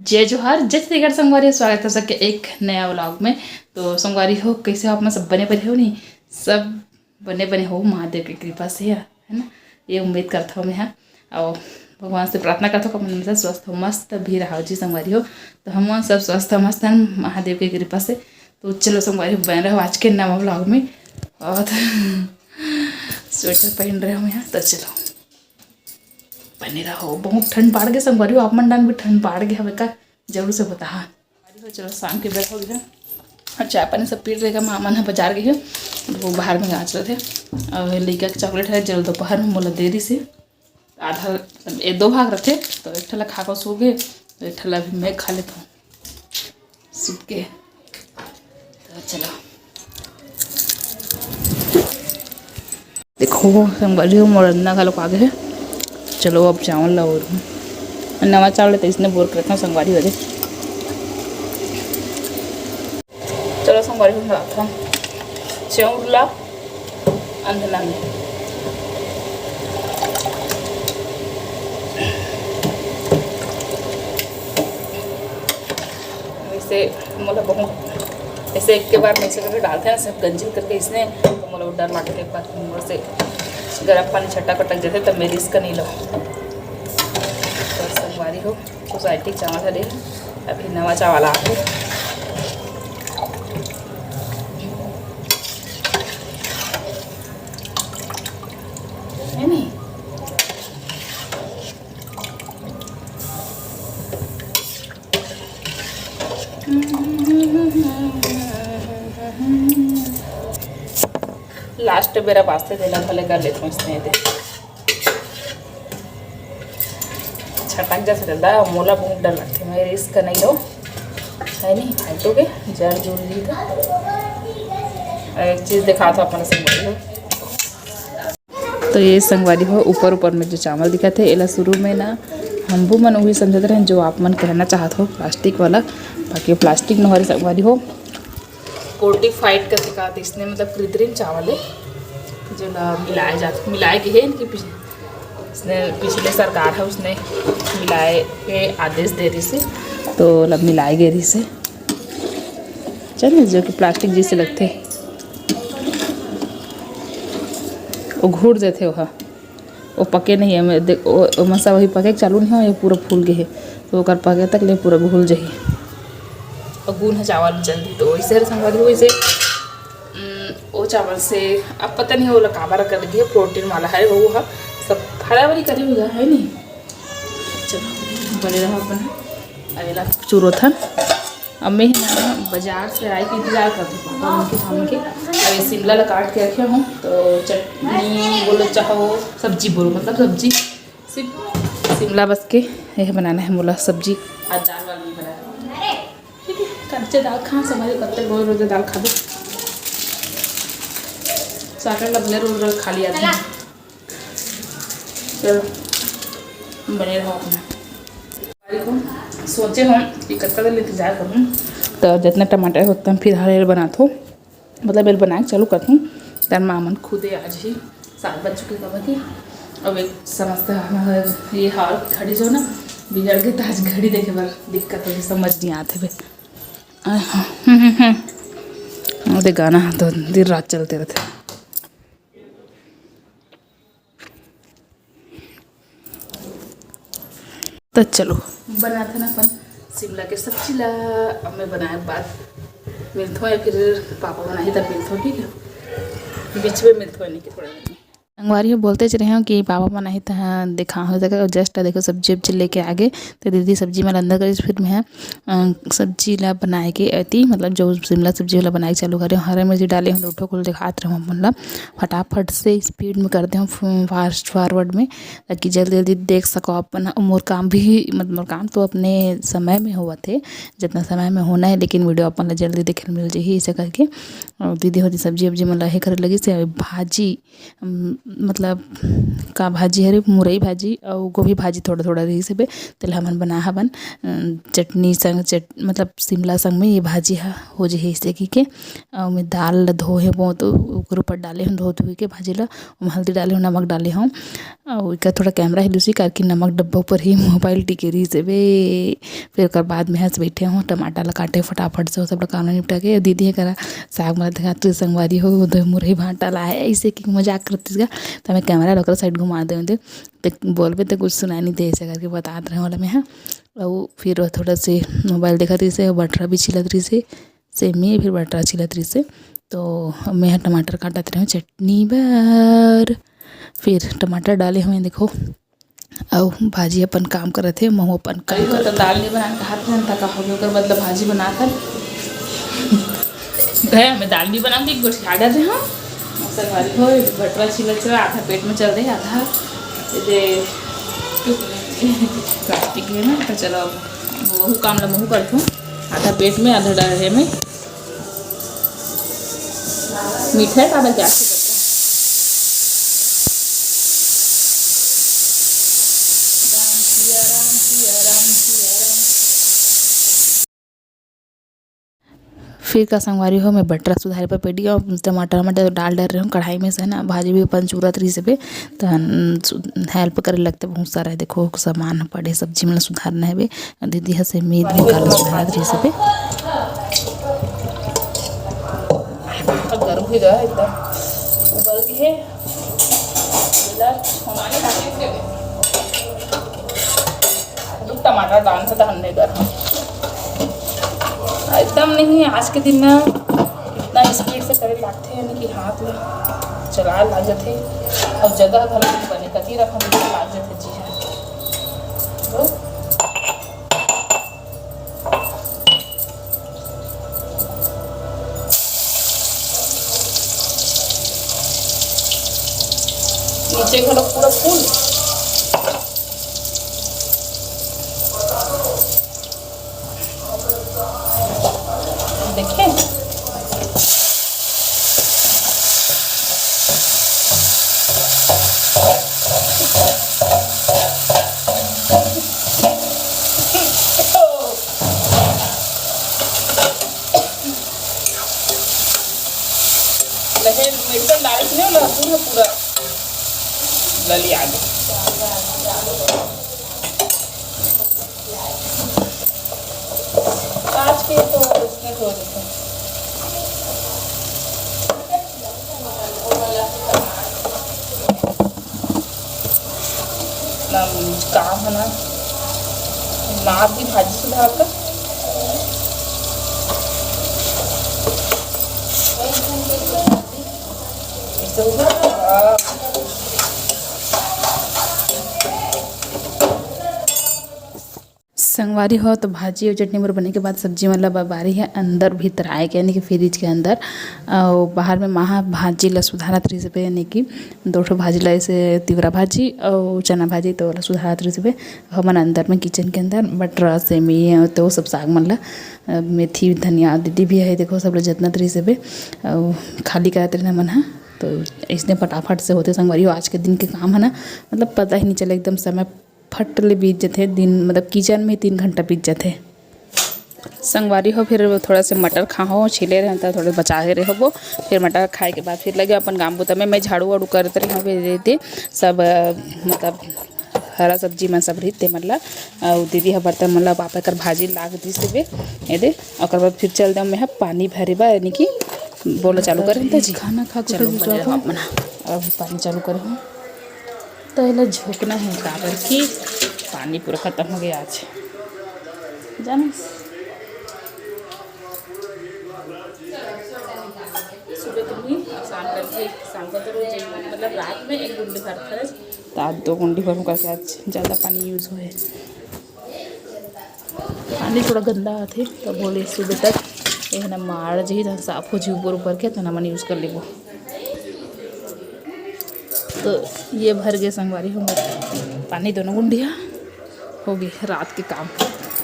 जय जोहार जय छत्तीसगढ़ संगवारी स्वागत है सबके एक नया व्लॉग में। तो संगवारी हो कैसे हो आप? मैं सब बने बने हो नहीं, सब बने बने हो महादेव की कृपा से है ना। ये उम्मीद करता हूँ मैं हाँ, और भगवान से प्रार्थना करता हूँ कि मन से स्वस्थ हो मस्त भी रहा जी संगवारी हो। तो हम सब स्वस्थ मस्त हैं महादेव की कृपा से। तो चलो संगवारी हो बन रहे हो आज के नवा व्लॉग में। और स्वेटर पहन रहे हो यहाँ, तो चलो बने रहो। बहुत ठंड पड़ गया संगवारी हो, आप मंडन भी ठंड पड़ गया हमें का जरूर से बता। हाँ चलो शाम के बेला हो गया और चाय पानी सब पी रहेगा। मामा ना बाजार गए वो बाहर में गाँच रहे थे और लड़का के चॉकलेट है जल दोपहर में बोला देरी से आधा एक दो भाग रखे तो एक ठला खा कर सो गए, तो एक ठला भी मैं खा लेता हूँ सूख के। तो चलो देखो संगवारी हो मोरन्ना का लोग आगे है। चलो अब चावल ला और नवा चावल तो इसने बोर करता हूँ संगवारी हो जाए। चलो संगवारी हो रखा चावल ला अंधना में वैसे मतलब बहुत ऐसे एक के बार मिक्सर करके डालते हैं सब गंजी करके इसने, तो मतलब डर लगे एक बार मोड़ से गर्म पानी छट्टा कटक जाते तब मैं रिस्क नहीं लो। तो संगवारी हो सोसाइटी चावल है अभी नवा चावल आके है नहीं। लास्ट मेरा वास्ते देना भले कर लेते हूँ इसमें दे छटक जैसे रहता है मोला बहुत डर लगता है। मैं रिस्क नहीं लो है नहीं फालतू के जड़ जोड़ ली। एक चीज़ दिखा था अपना संगवारी हो, तो ये संगवारी हो ऊपर ऊपर में जो चावल दिखा थे एला शुरू में ना हम वो मन वही समझते रहे जो आप मन कहना चाहत हो प्लास्टिक वाला, बाकी प्लास्टिक न हो संगवारी हो फोर्टिफाइड का सिखा थे इसने, मतलब कृत्रिम चावल है जो मिलाए जाते मिलाए के है इनके इसने पिछले सरकार है उसने मिलाए के आदेश दे रही से, तो मतलब मिलाए गए रही से चलिए जो कि प्लास्टिक जैसे लगते वो घूट देते हो वो पके नहीं है देख मसा वही पके चालू नहीं हो ये पूरा फूल गए है तो पके तक ले पूरा घुल जाइए और गुन है चावल जल्दी। तो वैसे संगवारी वैसे वो चावल से अब पता नहीं वो काबर कर दिया प्रोटीन वाला है वो है सब हरा भरी करी हुआ है नहीं। चलो बने रहो अपना अगला चूरो था। अब मैं ना बाजार से आई के इंतजार करती हूँ पापा उनके सामने के। अभी शिमला ला काट के रखे हूँ तो चटनी बोलो चाहो सब्जी बोलो मतलब सब्जी सिर्फ शिमला बस के यह बनाना है बोला सब्जी आज दाल वाल नहीं बनाना ठीक है। कच्चे दाल खा हमारे कब तक रोज रोज दाल खा दो साकर लगने रोज रोज खा लिया था। चलो बने रहो अपना सोचे हम कि कत्ता दिन इंतजार करूँ तो जितना टमाटर होता है फिर हरे बना दो मतलब मेरे बना के चालू करता हूँ। तर मामन खुदे आज ही 7 बज चुके कब की अब एक समझते ये हार घड़ी जो ना बिगड़ गई तो आज घड़ी देखे बार दिक्कत होगी समझ नहीं आते भाई। वो गाना तो दिन रात चलते रहते। तो चलो बना था ना अपन शिमला के सब्जी ला। अब मैं बनाए बाद मिलता या फिर पापा बनाए तब मिलता ठीक है बीच में मिलता नहीं कि थोड़ा संगवारी हो बोलते रहे हो कि पापा बनाई तो दिखा हो जाएगा जस्ट देखो सब्जी उब्जी लेके आ गए तो दीदी सब्जी में अंदर करी फिर मैं सब्जी ला बनाए के अति मतलब जो शिमला सब्जी वाला बनाए चालू करे हरा मिर्ची डाले हम उठो को दिखाते रहो मतलब फटाफट से स्पीड में करते हूँ फास्ट फॉरवर्ड में ताकि जल्दी जल्दी देख सको अपन। मोर काम भी मतलब काम तो अपने समय में हुआ थे जितना समय में होना है लेकिन वीडियो अपन जल्दी देखे मिल जाए इसे करके। और दीदी होती सब्जी उब्जी में लहे करे लगी से भाजी मतलब का भाजी हरे मुरई भाजी और गोभी भाजी थोड़ा थोड़ा रही से बे तेल हमन बना हवन चटनी संग मतलब शिमला संग में ये भाजी हो जी इसे के और मैं दाल ला धोए बहुत ओकर ऊपर डाले हूँ धो धोई के भाजी ला ओम हल्दी डाले हूँ नमक डाले हूँ और एक थोड़ा कैमरा हिलूसी करके नमक डब्बा पर ही मोबाइल टिके रही से बे फिर कर बाद में हंस बैठे हूँ टमाटर ला काटे फटाफट से सब काम निपटा के दीदी है करा साग मला दिखा तू संगवारी हो मुरई भाटा ला है ऐसे कि मजाक करती का तो मैं कैमरा रखकर साइड घुमा दे तो बोलबे तो कुछ सुनाई नहीं दे ऐसे करके बता रहे वाला मैं हाँ और फिर थोड़ा से मोबाइल देखा रही से बटरा भी छिलत रही से मैं फिर बटरा छिलत रही से तो मैं टमाटर काटत रही हूँ चटनी बार फिर टमाटर डाले हुए देखो और भाजी अपन काम करत है महू अपन काम कर दाल नहीं बना हाथ में थका हो गया मतलब भाजी बना कर गया मैं दाल नहीं बना दी कुछ खा डालते हैं संगवारी हो बटरा छिलत चला आधा पेट में चल रही आधा प्लास्टिक है ना तो चलो वह काम ला महू करता हूँ आधा पेट में आधा डाले में मीठा है काबल क्या फिर का संगवारी हो मैं बटरा सुधारे पर पेटी और टमाटर टमाटर डाल रही हूँ कढ़ाई में से है ना भाजी भी अपन चूरत रही से पे तो हेल्प करे लगता बहुत सारा है देखो सामान पड़े सब्जी में सुधारना है बे दीदी हसे मीट भी काला सुधारत रही से पे गर्म हो गया एकदम उबल के है टमाटर डालना था हमने गर्म एकदम नहीं आज के दिन में इतना स्पीड से करे लागते हैं कि हाथ में चला लाग जाते और जगह भले बने कती रखम लाग जाते जी हाँ नीचे का पूरा फूल देखें लहर मेडिकल डायरेक्ट नहीं लहसुन है पूरा लली आगे कांच के तो उसमें हो जाते हैं काम है ना माँ की भाजी सुधार कर संगवारी हो तो भाजी और चटनी मोर बने के बाद सब्जी मतलब बारी है अंदर भीतर आए के यानी कि फ्रिज के अंदर और बाहर में महा भाजी ला सुधारत रही से यानी कि दो भाजी ला ऐसे तिवरा भाजी और चना भाजी तो वाला सुधारत रही से हमन अंदर में किचन के अंदर बटरा सेमी तो सब साग मन ला मेथी धनिया दीदी भी है देखो सब लोग जितना तरी से खाली करते रहना मन तो इसने फटाफट से होते संगवारी हो आज के दिन के काम है ना मतलब पता ही नहीं चला एकदम समय फट ले बीत जाते दिन मतलब किचन में 3 घंटा बीत जाते संगवारी हो फिर थोड़ा से मटर खाओ छिले रहता थोड़े बचा के रहो वो फिर मटर खाए के बाद फिर लगे अपन गाँव बुता में मैं झाड़ू वाड़ू करते रही देते सब मतलब हरा सब्जी में सब रही मतलब और दीदी हा बर्तन मतलब पापा कर भाजी लाग दी से ये और बाद फिर चल दे मैं पानी भरे बा यानी कि बोला चालू करें जी खाना खा चलो बना अभी पानी चालू करें तो ये झोंकना है काबर की पानी पूरा ख़त्म हो गया आज जाना सुबह तो हुई शाम को तो रोज मतलब रात में 1 गुंडी भर खर्च तो आज 2 गुंडी भर करके आज ज़्यादा पानी यूज़ हुए पानी थोड़ा गंदा आते तो बोले सुबह तक ये ना मार जी साफ हो जी ऊपर के तो ना मन यूज़ कर ले वो तो ये भर गए संगवारी हो पानी दोनों गुंडिया हो गई रात के काम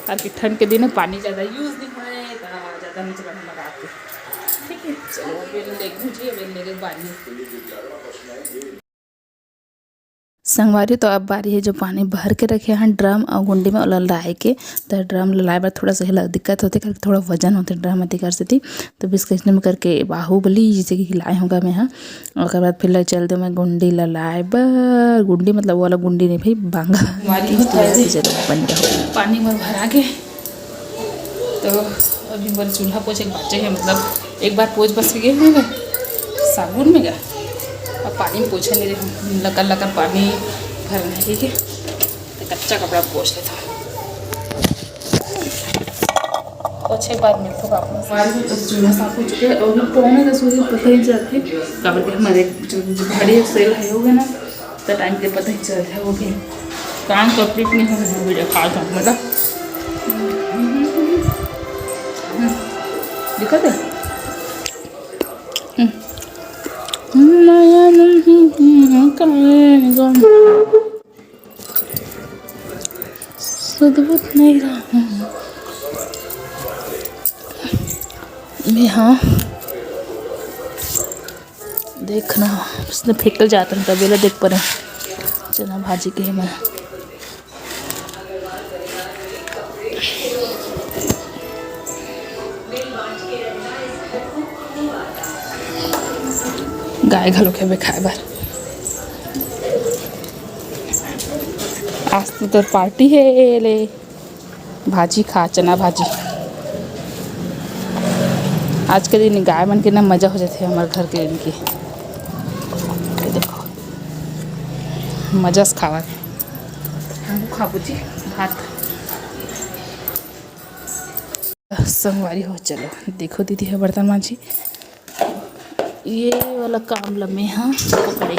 ताकि ठंड के दिन पानी ज़्यादा यूज़ नहीं हो ज़्यादा नहीं चलाने लगा के ठीक है चलो अभी लेके बारी संगवारी तो अब बारी है जो पानी भर के रखे हैं ड्रम और गुंडी में ललाए के। तो ड्रम ललाए बार थोड़ा सा हिला दिक्कत होती करके थोड़ा वजन होते ड्रम अति कर सकती। तो बीस किस्म में करके बाहुबली जैसे कि हिलाए होगा मैं हाँ। और बाद फिर चल दो मैं गुंडी ललाए बर गुंडी मतलब वो वाला गुंडी नहीं भाई बांगा बन रहा पानी में भरा के। तो अभी बार चूल्हा पोछ एक बच्चे हैं मतलब एक बार पोछ बस गए हैं साबुन में गया और पानी में पोछे नहीं रहे लकर लकर पानी भरना है ठीक है। तो कच्चा कपड़ा पोछ लेता पोछे बाद मिलता होगा अपना चूल्हा साफ हो चुके हैं और पौने 10 बजे पता ही चलते कबर के हमारे जो घड़ी सेल है होगा ना तो टाइम के पता ही चलता है वो भी काम कंप्लीट नहीं हो वीडियो खा जाऊँ मतलब दिक्कत है सदबुत नहीं रहा मैं हाँ देखना उसने फेंकल जाता है तबेला देख पर चना भाजी के है मैं गाय घलो के खाए बार आज तो तोर पार्टी है ले भाजी खा चना भाजी आज के दिन गाय मन के ना मजा हो जाते हमारे घर के दिन की देखो मजा से खावा खाबू जी भात संगवारी हो चलो देखो दीदी है बर्तन मांझी ये वाला काम लम्बे हाँ पकड़े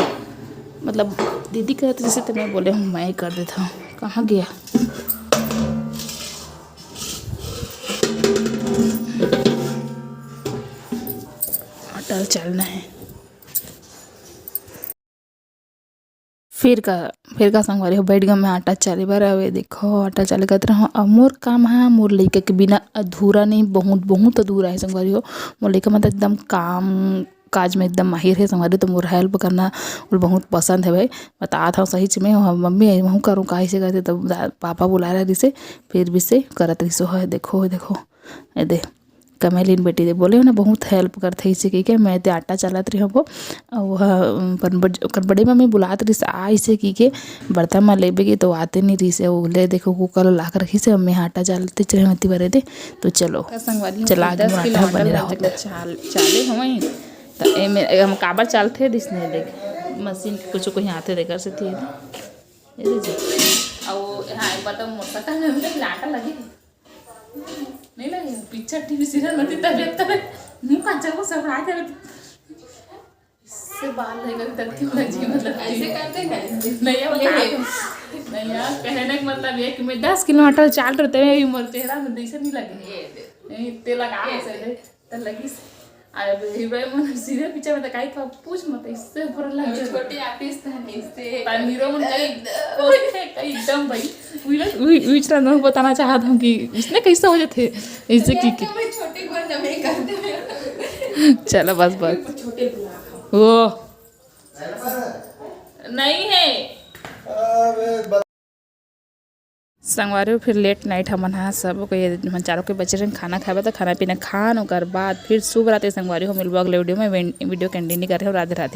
मतलब दीदी कहते जैसे तो मैं बोले हूँ मैं ही कर देता हूँ कहाँ गया आटा चलना है फिर का संगवारी हो बैठ गया मैं आटा चाले बार अब देखो आटा चाले करते रहो अब मोर काम है मोर लड़के के बिना अधूरा नहीं बहुत अधूरा है संगवारी हो मोर लड़का मतलब एकदम काम काज में एकदम माहिर है संगवारी तो मोर हेल्प करना और बहुत पसंद है भाई बता था सही में मम्मी वहाँ करूँ काहे से करते तब पापा बुला रहा रिसे फिर भी से करत रिसो है देखो देखो ये दे कमेलिन बेटी दे बोले ना बहुत हेल्प करते इसे की के मैं आटा चलात रही हो वह बड़ी मम्मी बुलात रही आ इसे की के बर्तन में लेबे की तो आते नहीं रही से वो ले देखो कुकर ला कर रखी से मैं आटा चालते चलती बरे दे तो चलो चला 10 किलो बने रहो चाले हम तो हम काबर चालते दिसने देख मशीन कुछ कहीं आते देकर से थी हाँ बता मोटरसाइकिल में आटा लगे नहीं लगे पिक्चर टीवी सीरियल में तबियत मुँह कांचा को सब रात है इससे बाल रहेगा तब क्यों लगी मतलब ऐसे करते हैं नहीं यार कहने का मतलब ये कि मैं 10 किलो आटा चाल रहे हैं उम्र चेहरा में ऐसे नहीं लगे ते लगा ऐसे तो लगी हीरो सीरियल पिक्चर में तो काई था पूछ मत इससे ऊपर लग छोटे आर्टिस्ट हैं इससे हीरो मन कई एकदम भाई विचरा नहीं बताना चाहता हूँ कि इसने कैसे हो जाते ऐसे की छोटे को नहीं करते चलो बस छोटे वो नहीं है संगवारी फिर लेट नाइट हमन हाँ सब को ये चारों के बच्चे खाना खाए तो खाना पीना खान और बाद फिर शुभ रात संगवारी हो मिलवा अगले वीडियो में वीडियो कंटिन्यू कर रहे हो राधे राधे।